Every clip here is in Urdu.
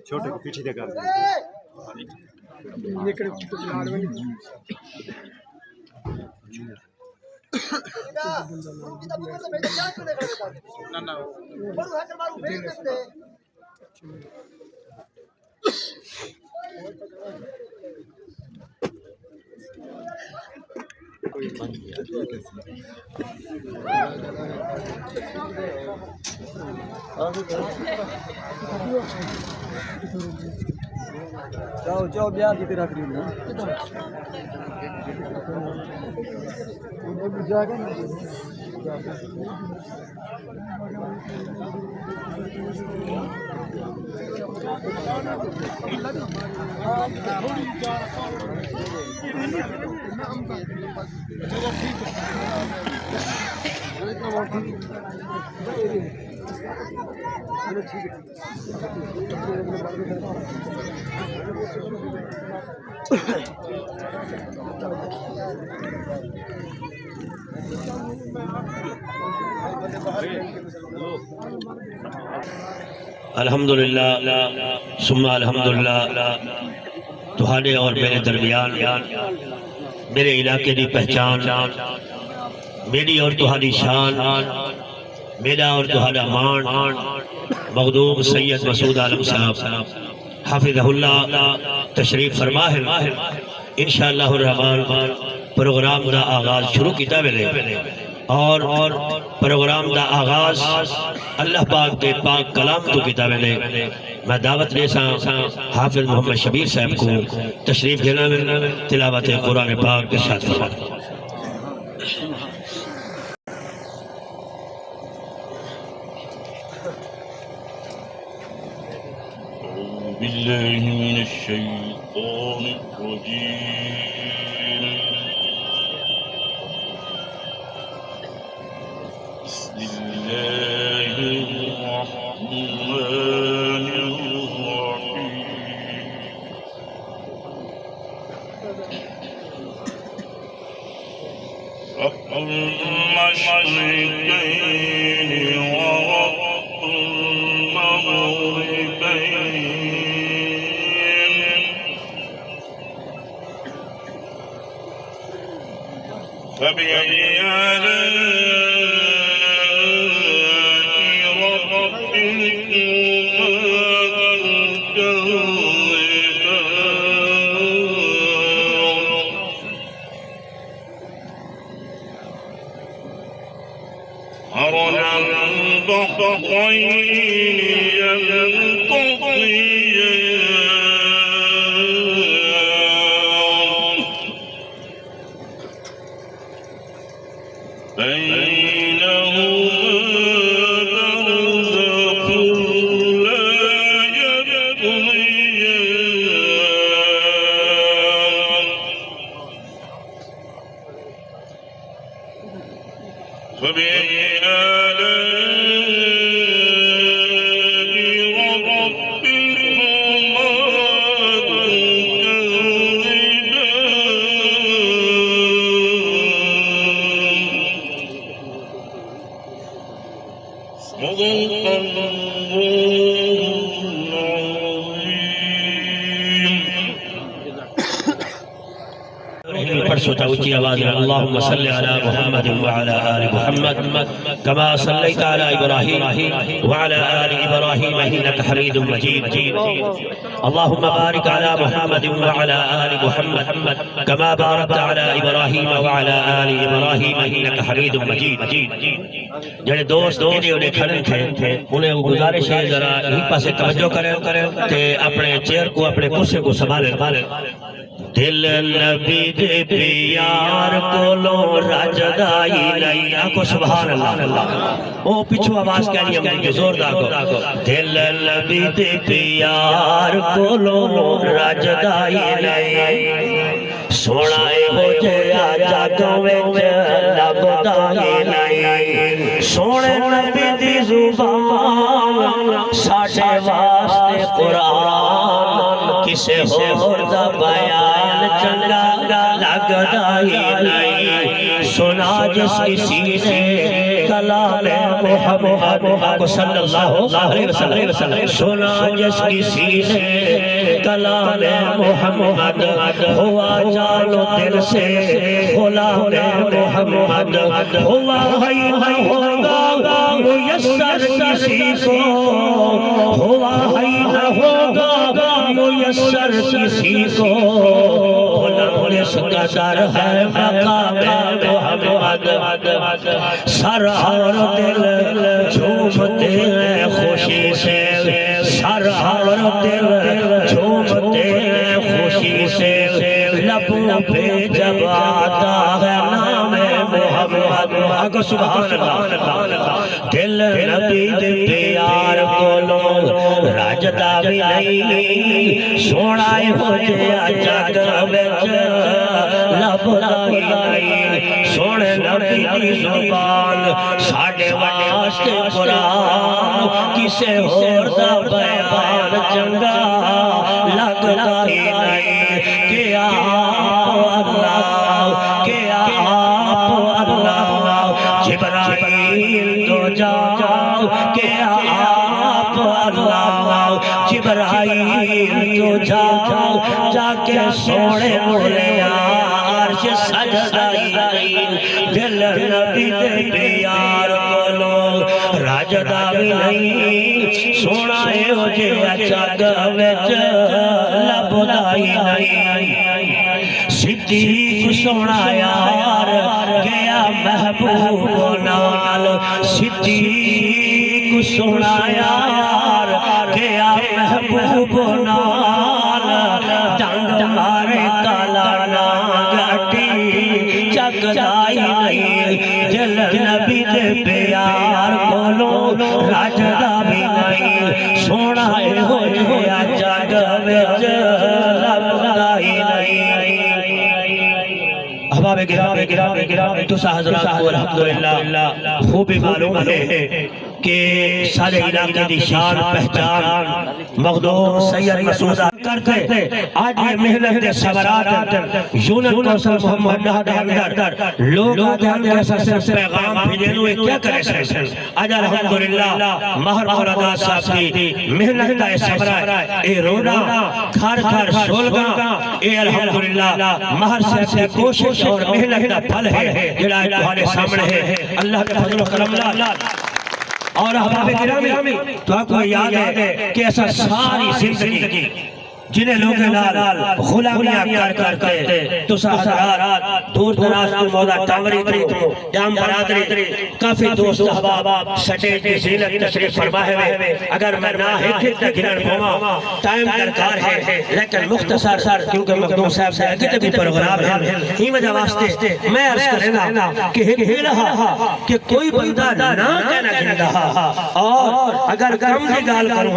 چھوٹے کو پیچھے دیکھا جاؤ جاؤ بیاہ کی طرح کریں نا الحمدللہ ثم الحمدللہ تہاڈے اور میرے درمیان میرے علاقے دی پہچان میری اور تہاڈی شان میرا اور تہاڈا مان مخدوم سید مسعود عالم صاحب حافظہ اللہ تشریف فرما ہے انشاءاللہ الرحمن پروگرام دا آغاز شروع کیتا ویلے اور پروگرام دا آغاز اللہ پاک دے پاک کلام تو کیتا ویلے میں دعوت لے سا حافظ محمد شبیر صاحب کو تشریف دینا میں تلاوت قرآن پاک کے ساتھ فرما بالله من الشيطان الرجيم بسم الله الرحمن الرحيم رب المشرقين ورب المغربين فبأي آلاء ربكما تكذبان مرج البحرين يلتقيان بينهما برزخ لا يبغيان فبأي سوچا اچھی آواز ہے اللہم صلی علی محمد وعلی آل محمد کما صلیت علی ابراہیم وعلی آل ابراہیم انک حمید مجید اللہم بارک علی محمد وعلی آل محمد کما بارکت علی ابراہیم وعلی آل ابراہیم انک حمید مجید جڑے دوست انہیں کھڑے تھے انہیں گزارش ہے ذرا ہی پاسے توجہ کریں تے اپنے چیئر کو اپنے کرسی کو سنبھالیں دل نبی دے پیار کولو رجدائی نہیں آکو سبحان اللہ او پچھو آواز کہنی ہے مجھے زور داگو دل نبی دے پیار کولو رجدائی نہیں سوڑائے ہو جیا جاگوں میں لبدائی نہیں سوڑے نبی دی زبان ساڑھے واسطے قرآن کسے ہور دا بیان چنگا لگدائی نہیں سنا جس کسی نے کلام محمد صلی اللہ علیہ وسلم سنا جس کسی نے کلام محمد ہوا جانو دل سے غلام محمد ہوا ہی نہ ہوگا میسر کسی کو ہوا ہی نہ ہوگا میسر کسی کو اس قدر ہے مقام محمد سر اور دل جھومتے ہیں خوشی سے سر اور دل جھومتے ہیں خوشی سے لبوں پہ جب آتا ہے نام محمد سبحان اللہ دل نبی دے پیار کو لوگ راجدہ بھی نہیں سوڑائے ہو جیا جگ وچ لب لائی سونے نبی دی زبان ساڑھے واسطے قرآن کسے اور دا بیان چنگا لگتا ہی نہیں کہ آپ اللہ کہ آپ اللہ جبرائیل تو جاؤ کہ آپ اللہ جبرائیل تو جاؤ جا کے سوڑے مولے عرش سجدائی دل نبی دے پیار بولو راجدہ بھی نہیں سونا ہے ہو جے اچھا گوچ لبدائی نہیں صدیق سونا یار گیا محبوب نال صدیق سونا یار گیا محبوب نال ڈنڈ مارے کالا گٹی چکدائی نہیں دل نبی دے پیار بولو راجدہ بھی نہیں سونا ہے ہو گیا جگ وچ لبدائی نہیں احباب گرامی تسا حضرات کو الحمدللہ خوبی معلوم ہے کہ سارے علاقے دی شان پہچان مخدوم سید مسعود کرتے آج یہ محنت دے سبرات یونت کوسل محمد ڈاڈے اندر لوگ آدھے اندر صرف پیغام بھیجنو کیا کرے سن آج الحمدللہ مہر مولانا صاحب کی محنت دے سبرات اے رونا کھار کھار شولگا اے الحمدللہ مہر صاحب کی کوشش اور محنت دا پھل ہے جڑا تمہارے سامنے ہے اللہ کے فضل و کرم اللہ اور احباب گرامی تو آپ کو یاد ہے کہ ایسا ساری زندگی جنہیں لوگ نال غلامیاں کر کرتے تو حضرات دور دراز تو مولا تامری تو جام برادری کافی دوست احباب سٹیج کی زینت تشریف فرمائے ہوئے اگر میں نہ ہیک گرن پھوما ٹائم درکار ہے لیکن مختصر کیونکہ مخدوم صاحب سے اگتے بھی پروگرام ہے ہی وجہ واسطے میں عرض کرنا کہ ہی رہا کہ کوئی بندہ نہ کہنا گن رہا اور اگر کم کی گال کروں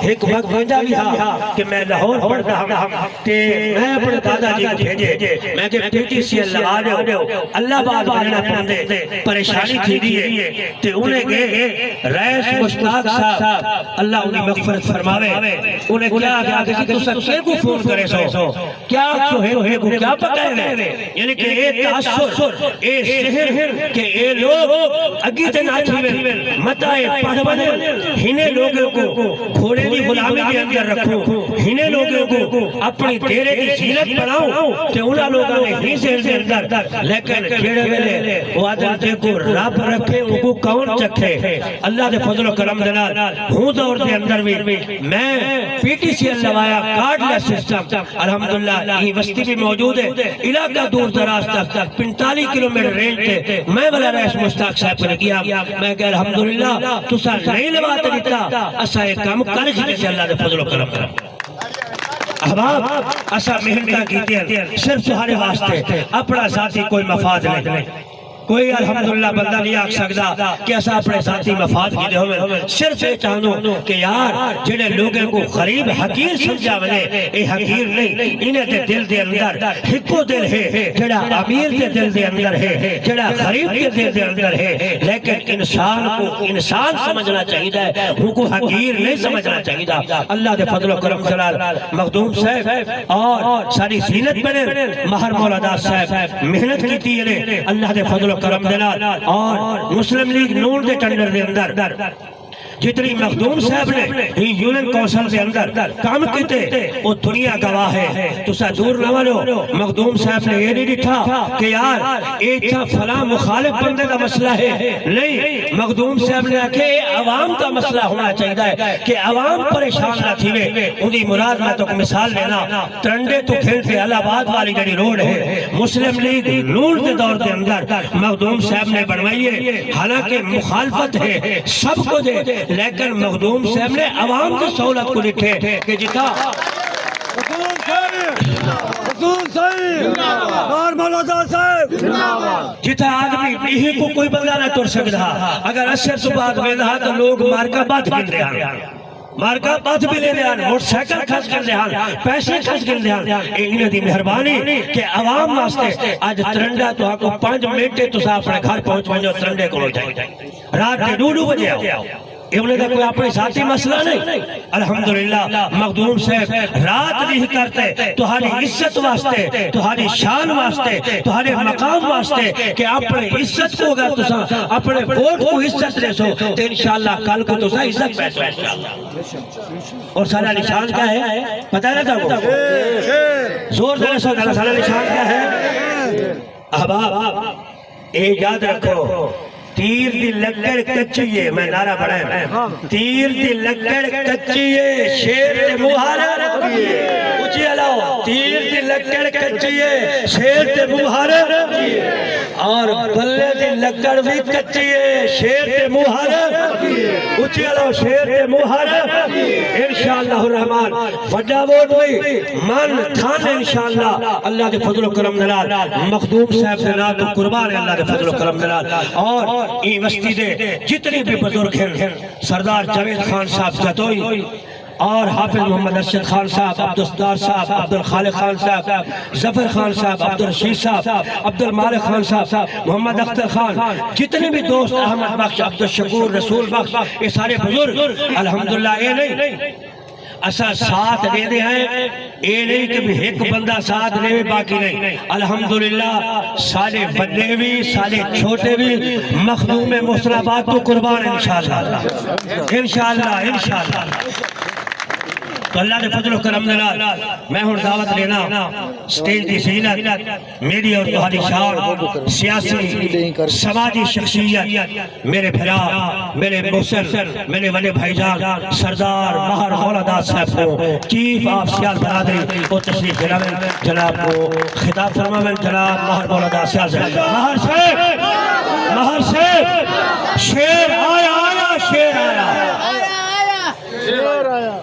ایک وقت بھیجا بھی ہاں کہ میں لاہور پڑھتا ہوں کہ میں اپنے دادا جی کو بھیجے میں کہ پیٹی سی اللہ آدھو اللہ بات بھرنا پہنے پریشانی تھی دیئے تے انہیں گئے رئیس مشتاق صاحب اللہ انہیں مغفرت فرماوے انہیں کیا کہا کہ تو سکے کو فون کرے سو کیا سوہے کو کیا پکائے گئے یعنی کہ اے تاثر اے شہر کہ اے لوگ اگیتے ناچھوے متائے پڑھونے ہنے لوگوں کو گھوڑے دی غلامی کے اندر رکھو ہنے لوگوں کو اپنی تیرے کی زینت بناؤں کہ انہا لوگوں نے ہی سے اندر لیکن کھیڑے ویلے وہ آدم تے کو رب رکھے ان کو کون چکھے اللہ دے فضل و کرم دنال ہوں دور دے اندر بھی میں پی ٹی سی اللہ آیا کارڈ لیس سسٹم الحمدللہ یہ وسطی بھی موجود ہے علاقہ دور دراز تک 45 کلومیٹر رینج تے میں والا رئیس مشتاق صاحب نے کیا میں کہ الحمدللہ تو سا نہیں لواتے دیتا اسا ایک کام کر جیتے اللہ دے فضل و کرم کرم احباب اسا محنتہ کیتے ہیں صرف تمہارے واسطے اپنا ذاتی کوئی مفاد نہیں کوئی الحمدللہ بندہ نہیں آکھ سکتا کہ ایسا اپنے ذاتی مفاد کی دے ہوئے صرف یہ چاہوں کہ یار جنہیں لوگوں کو غریب حقیر سمجھا بنے اے حقیر نہیں انہیں دے دل دے اندر ہکو دل ہے جڑا امیر دے دل دے اندر ہے جڑا غریب دے دل دے اندر ہے لیکن انسان کو انسان سمجھنا چاہیے ان کو حقیر نہیں سمجھنا چاہیے اللہ دے فضل و کرم جلال مخدوم صاحب اور ساری زینت بنے مہر مولانا صاحب محنت کی تھی اللہ دے فضل و کرم دے نال اور مسلم لیگ نون دے ٹنڈر دے اندر جتنی مخدوم صاحب نے ہی یونین کونسل دے اندر کام کیتے وہ دنیا گواہ ہے تو سا دور نہ والو مخدوم صاحب نے یہ نہیں دکھا کہ یار ایچا فلاں مخالف بندے کا مسئلہ ہے نہیں مخدوم صاحب نے آکھے عوام کا مسئلہ ہونا چاہیے کہ عوام پریشان نہ تھیوے انہی مراد میں تو مثال لینا ترنڈے تو کھیلتے الہ آباد والی جڑی روڈ ہے مسلم لیگ نون کے دور کے اندر مخدوم صاحب نے بنوائی ہے حالانکہ مخالفت ہے سب کو دے لیکن مخدوم صاحب نے عوام کی سہولت کو لکھے کہ جتا جتا آدمی نہیں کو کوئی بندہ نہ تر سکتا اگر اثر تو بات میں رہا تو لوگ مارکا بات گر رہے ہیں مارکا بات بھی لے لیا موٹر سائیکل خرچ کر دیا پیسے خرچ کر دیا انہیں دی مہربانی کہ عوام واسطے آج ترنڈا تو آپ کو 5 منٹ تو سا اپنے گھر پہنچ بنجو ترنڈے کو جائے رات کے 2 بجے آؤ انہیں کا کوئی اپنے ذاتی مسئلہ نہیں الحمدللہ مخدوم صاحب رات نہیں کرتے تمہاری عزت واسطے تمہاری شان واسطے تمہارے مقام واسطے کہ اپنے عزت کو اگر تسا اپنے ووٹ کو عزت دے سو تو انشاءاللہ کل کو تسا عزت پیسو انشاءاللہ اور سارا نشان کیا ہے پتہ نہ تھا زور دے سو کہ سارا نشان کیا ہے احباب ایک یاد رکھو تیر دی لکڑ کچی ہے میں نعرہ پڑھا تیر دی لکڑ کچی ہے شیر تے مہارا اچھی علاو تیر دی لکڑ کچی ہے شیر تے مہارا اور بلے دی لکڑ بھی کچی ہے شیر تے مہارا اچھی علاو شیر تے مہارا انشاءاللہ الرحمن وڈا ووٹ ہوئی من تھان انشاءاللہ اللہ کے فضل و کرم دلال مخدوم صاحب سے نا تو قربان ہے اللہ کے فضل و کرم دلال اور این وستی دے جتنی بھی بزرگ ہیں سردار جاوید خان صاحب جتوئی اور حافظ محمد ارشد خان صاحب عبدالستار صاحب عبدالخالق خان صاحب ظفر خان صاحب عبدالرشید صاحب عبدالمالک خان صاحب محمد اختر خان جتنے بھی دوست احمد بخش عبدالشکور رسول بخش یہ سارے بزرگ الحمدللہ یہ نہیں اسا ساتھ دے دے ہیں اے نہیں کہ بھی ایک بندہ ساتھ دے بھی باقی نہیں الحمدللہ سارے بڑے بھی سارے چھوٹے بھی مخدوم مسلمات تو قربان انشاءاللہ انشاءاللہ انشاءاللہ تو اللہ نے فضل و کرم دلال میں ہوں دعوت لینا سٹیج دی زینت میری اور تمہاری شان سیاسی سماجی شخصیت میرے بھرا میرے محسن میرے والے بھائی جان سردار مہر مولادات صاحب کو چیف آف سیال برادری کو تشریف فرمائیں جناب کو خطاب فرمائیں جناب مہر مولادات سیال مہر صاحب شیر آیا آیا شیر آیا شیر آیا